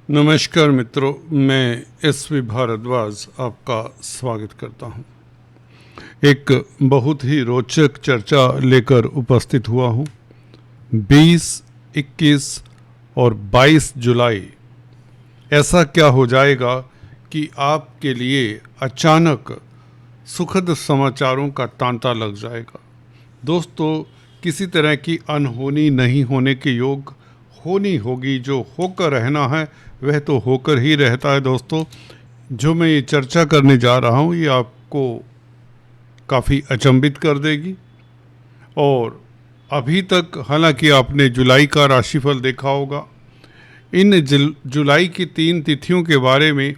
नमस्कार मित्रों, मैं एस.वी. भारद्वाज आपका स्वागत करता हूं। एक बहुत ही रोचक चर्चा लेकर उपस्थित हुआ हूं। 20, 21 और 22 जुलाई ऐसा क्या हो जाएगा कि आपके लिए अचानक सुखद समाचारों का तांता लग जाएगा। दोस्तों, किसी तरह की अनहोनी नहीं होने के योग होनी होगी। जो होकर रहना है वह तो होकर ही रहता है। दोस्तों, जो मैं ये चर्चा करने जा रहा हूँ ये आपको काफ़ी अचंभित कर देगी। और अभी तक हालांकि आपने जुलाई का राशिफल देखा होगा, इन जुलाई की 3 तिथियों के बारे में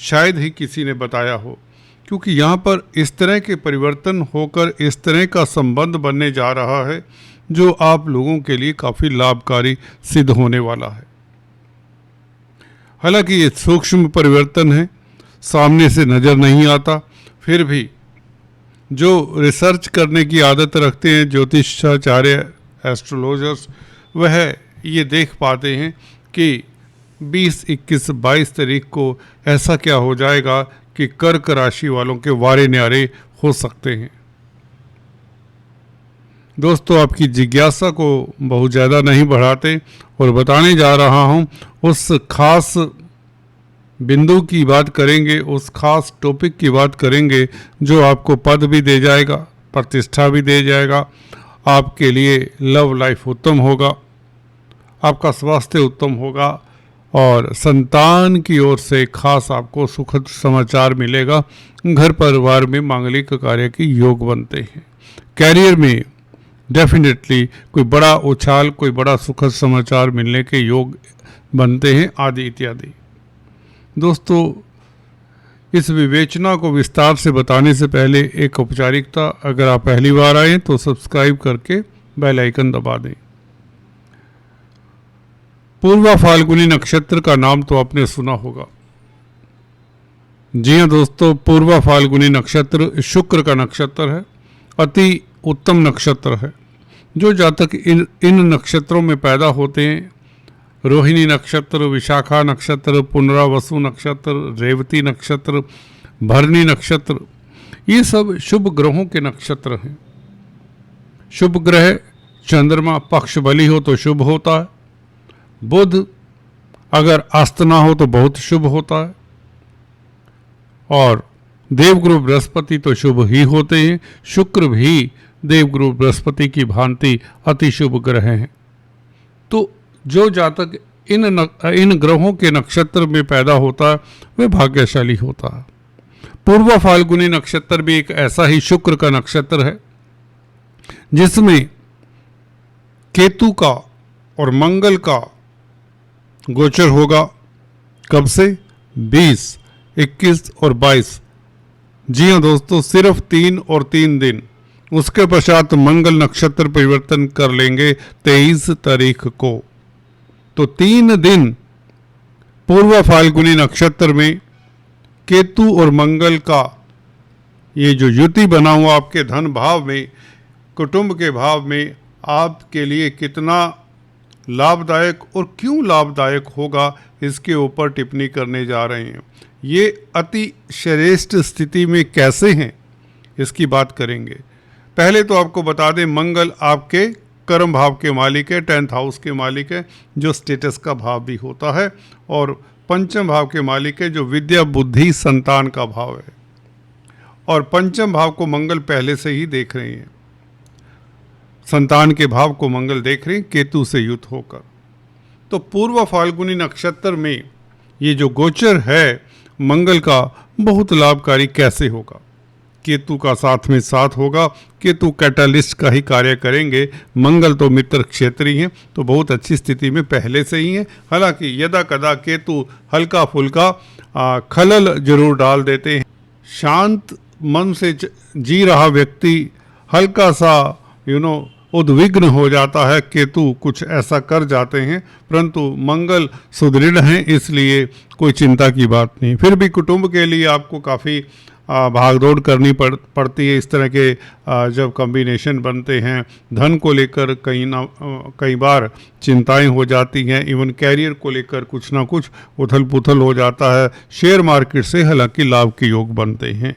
शायद ही किसी ने बताया हो, क्योंकि यहाँ पर इस तरह के परिवर्तन होकर इस तरह का संबंध बनने जा रहा है जो आप लोगों के लिए काफ़ी लाभकारी सिद्ध होने वाला है। हालांकि ये सूक्ष्म परिवर्तन है, सामने से नज़र नहीं आता, फिर भी जो रिसर्च करने की आदत रखते हैं ज्योतिषाचार्य, एस्ट्रोलॉजर्स, वह ये देख पाते हैं कि 20, 21, 22 तारीख को ऐसा क्या हो जाएगा कि कर्क राशि वालों के वारे न्यारे हो सकते हैं। दोस्तों, आपकी जिज्ञासा को बहुत ज़्यादा नहीं बढ़ाते और बताने जा रहा हूँ उस खास बिंदु की बात करेंगे, उस खास टॉपिक की बात करेंगे जो आपको पद भी दे जाएगा, प्रतिष्ठा भी दे जाएगा, आपके लिए लव लाइफ उत्तम होगा, आपका स्वास्थ्य उत्तम होगा और संतान की ओर से खास आपको सुखद समाचार मिलेगा। घर परिवार में मांगलिक कार्य के योग बनते हैं। कैरियर में डेफिनेटली कोई बड़ा उछाल, कोई बड़ा सुखद समाचार मिलने के योग बनते हैं, आदि इत्यादि। दोस्तों, इस विवेचना को विस्तार से बताने से पहले एक औपचारिकता, अगर आप पहली बार आए तो सब्सक्राइब करके बेल आइकन दबा दें। पूर्वा फाल्गुनी नक्षत्र का नाम तो आपने सुना होगा। जी हाँ दोस्तों, पूर्वा फाल्गुनी नक्षत्र शुक्र का नक्षत्र है, अति उत्तम नक्षत्र है। जो जातक इन नक्षत्रों में पैदा होते हैं, रोहिणी नक्षत्र, विशाखा नक्षत्र, पुनरावसु नक्षत्र, रेवती नक्षत्र, भरणी नक्षत्र, ये सब शुभ ग्रहों के नक्षत्र हैं। शुभ ग्रह चंद्रमा पक्ष बली हो तो शुभ होता है, बुध अगर अस्त ना हो तो बहुत शुभ होता है, और देवगुरु बृहस्पति तो शुभ ही होते हैं। शुक्र भी देवगुरु बृहस्पति की भांति अति शुभ ग्रह हैं। तो जो जातक इन ग्रहों के नक्षत्र में पैदा होता है वह भाग्यशाली होता है। पूर्वा फाल्गुनी नक्षत्र भी एक ऐसा ही शुक्र का नक्षत्र है जिसमें केतु का और मंगल का गोचर होगा। कब से? 20, 21 और 22। जी हाँ दोस्तों, सिर्फ 3 और 3 दिन। उसके पश्चात मंगल नक्षत्र परिवर्तन कर लेंगे 23 तारीख को। तो 3 दिन पूर्व फाल्गुनी नक्षत्र में केतु और मंगल का ये जो युति बना हुआ आपके धन भाव में, कुटुंब के भाव में, आपके लिए कितना लाभदायक और क्यों लाभदायक होगा, इसके ऊपर टिप्पणी करने जा रहे हैं। ये अति श्रेष्ठ स्थिति में कैसे हैं, इसकी बात करेंगे। पहले तो आपको बता दें, मंगल आपके कर्म भाव के मालिक है, 10th हाउस के मालिक है, जो स्टेटस का भाव भी होता है, और पंचम भाव के मालिक है, जो विद्या बुद्धि संतान का भाव है। और पंचम भाव को मंगल पहले से ही देख रहे हैं, संतान के भाव को मंगल देख रहे हैं केतु से युत होकर। तो पूर्व फाल्गुनी नक्षत्र में ये जो गोचर है मंगल का, बहुत लाभकारी कैसे होगा। केतु का साथ में साथ होगा, केतु कैटालिस्ट का ही कार्य करेंगे। मंगल तो मित्र क्षेत्रीय हैं, तो बहुत अच्छी स्थिति में पहले से ही हैं। हालांकि यदा कदा केतु हल्का फुल्का खलल जरूर डाल देते हैं। शांत मन से जी रहा व्यक्ति हल्का सा उद्विग्न हो जाता है, केतु कुछ ऐसा कर जाते हैं, परंतु मंगल सुदृढ़ हैं, इसलिए कोई चिंता की बात नहीं। फिर भी कुटुंब के लिए आपको काफ़ी भागदौड़ करनी पड़ती है। इस तरह के जब कॉम्बिनेशन बनते हैं, धन को लेकर कई बार चिंताएं हो जाती हैं, इवन कैरियर को लेकर कुछ ना कुछ उथल पुथल हो जाता है। शेयर मार्केट से हालांकि लाभ के योग बनते हैं,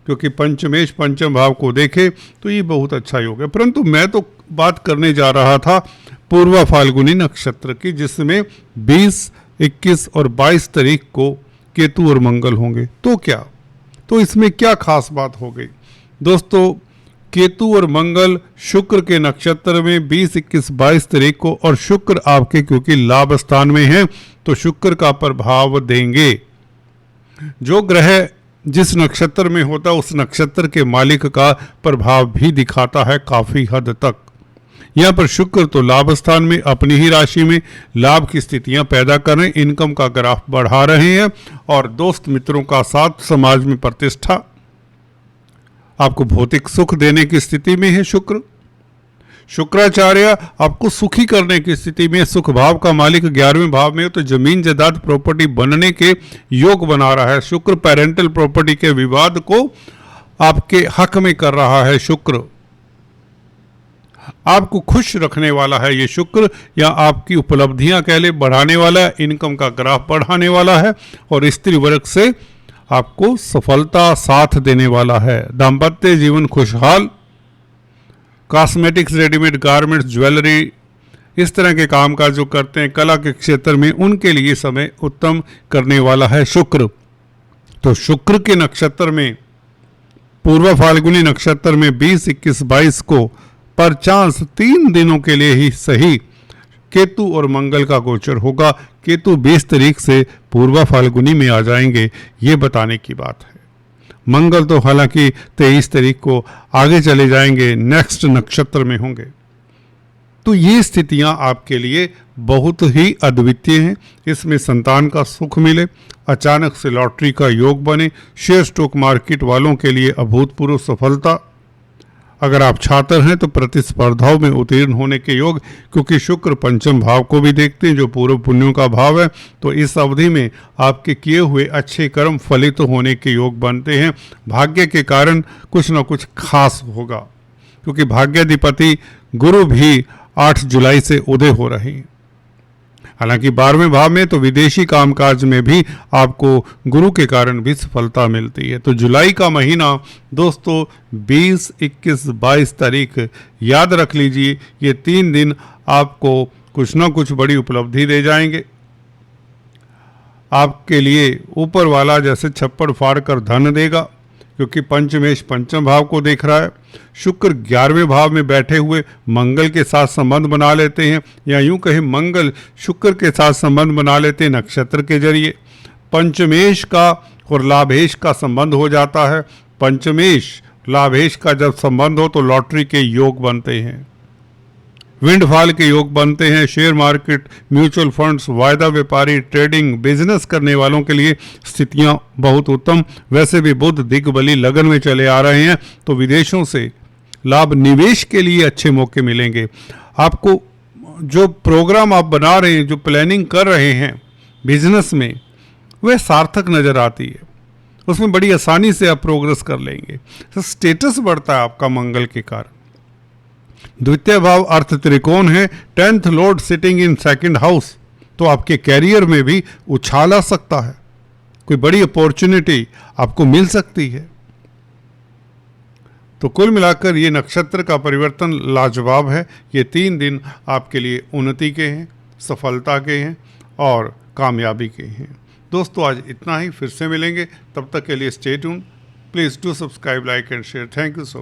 क्योंकि पंचमेश पंचम भाव को देखे तो ये बहुत अच्छा योग है। परंतु मैं तो बात करने जा रहा था पूर्वा फाल्गुनी नक्षत्र की, जिसमें 20, 21 और 22 तारीख को केतु और मंगल होंगे। तो क्या, तो इसमें क्या खास बात हो गई दोस्तों? केतु और मंगल शुक्र के नक्षत्र में 20, 21, 22 तारीख को, और शुक्र आपके क्योंकि लाभ स्थान में है तो शुक्र का प्रभाव देंगे। जो ग्रह जिस नक्षत्र में होता है उस नक्षत्र के मालिक का प्रभाव भी दिखाता है काफी हद तक। यहाँ पर शुक्र तो लाभ स्थान में अपनी ही राशि में लाभ की स्थितियां पैदा कर रहे हैं, इनकम का ग्राफ बढ़ा रहे हैं, और दोस्त मित्रों का साथ, समाज में प्रतिष्ठा, आपको भौतिक सुख देने की स्थिति में है शुक्र। शुक्राचार्य आपको सुखी करने की स्थिति में, सुख भाव का मालिक 11वें भाव में हो तो जमीन जायदाद प्रॉपर्टी बनने के योग बना रहा है। शुक्र पेरेंटल प्रॉपर्टी के विवाद को आपके हक में कर रहा है। शुक्र आपको खुश रखने वाला है ये शुक्र, या आपकी उपलब्धियां कह ले बढ़ाने वाला है, इनकम का ग्राफ बढ़ाने वाला है, और स्त्री वर्ग से आपको सफलता साथ देने वाला है। दाम्पत्य जीवन खुशहाल, कॉस्मेटिक्स, रेडीमेड गारमेंट्स, ज्वेलरी, इस तरह के कामकाज जो करते हैं कला के क्षेत्र में, उनके लिए समय उत्तम करने वाला है शुक्र। तो शुक्र के नक्षत्र में, पूर्व फाल्गुनी नक्षत्र में 20, 21, 22 को पर चांस 3 दिनों के लिए ही सही केतु और मंगल का गोचर होगा। केतु 20 तारीख से पूर्वा फाल्गुनी में आ जाएंगे, ये बताने की बात है। मंगल तो हालांकि 23 तारीख को आगे चले जाएंगे, नेक्स्ट नक्षत्र में होंगे। तो ये स्थितियां आपके लिए बहुत ही अद्वितीय हैं। इसमें संतान का सुख मिले, अचानक से लॉटरी का योग बने, शेयर स्टॉक मार्केट वालों के लिए अभूतपूर्व सफलता, अगर आप छात्र हैं तो प्रतिस्पर्धाओं में उत्तीर्ण होने के योग, क्योंकि शुक्र पंचम भाव को भी देखते हैं जो पूर्व पुण्यों का भाव है। तो इस अवधि में आपके किए हुए अच्छे कर्म फलित होने के योग बनते हैं। भाग्य के कारण कुछ न कुछ खास होगा, क्योंकि भाग्याधिपति गुरु भी 8 जुलाई से उदय हो रहे हैं। हालांकि 12वें भाव में तो विदेशी कामकाज में भी आपको गुरु के कारण भी सफलता मिलती है। तो जुलाई का महीना दोस्तों 20, 21, 22 तारीख याद रख लीजिए, ये 3 दिन आपको कुछ ना कुछ बड़ी उपलब्धि दे जाएंगे। आपके लिए ऊपर वाला जैसे छप्पड़ फाड़ कर धन देगा, क्योंकि पंचमेश पंचम भाव को देख रहा है। शुक्र 11वें भाव में बैठे हुए मंगल के साथ संबंध बना लेते हैं, या यूं कहें मंगल शुक्र के साथ संबंध बना लेते हैं नक्षत्र के जरिए। पंचमेश का और लाभेश का संबंध हो जाता है। पंचमेश लाभेश का जब संबंध हो तो लॉटरी के योग बनते हैं, विंडफॉल के योग बनते हैं। शेयर मार्केट, म्यूचुअल फंड्स, वायदा व्यापारी, ट्रेडिंग, बिजनेस करने वालों के लिए स्थितियां बहुत उत्तम। वैसे भी बुध दिग्बली लगन में चले आ रहे हैं, तो विदेशों से लाभ, निवेश के लिए अच्छे मौके मिलेंगे। आपको जो प्रोग्राम आप बना रहे हैं, जो प्लानिंग कर रहे हैं बिजनेस में, वह सार्थक नजर आती है। उसमें बड़ी आसानी से आप प्रोग्रेस कर लेंगे। तो स्टेटस बढ़ता है आपका मंगल के कारण। द्वितीय भाव अर्थ त्रिकोण है, 10th Lord sitting in 2nd house, तो आपके कैरियर में भी उछाल आ सकता है, कोई बड़ी अपॉर्चुनिटी आपको मिल सकती है। तो कुल मिलाकर ये नक्षत्र का परिवर्तन लाजवाब है। ये 3 दिन आपके लिए उन्नति के हैं, सफलता के हैं और कामयाबी के हैं। दोस्तों आज इतना ही, फिर से मिलेंगे, तब तक के लिए stay tune. Please do subscribe, like and share. Thank you so much.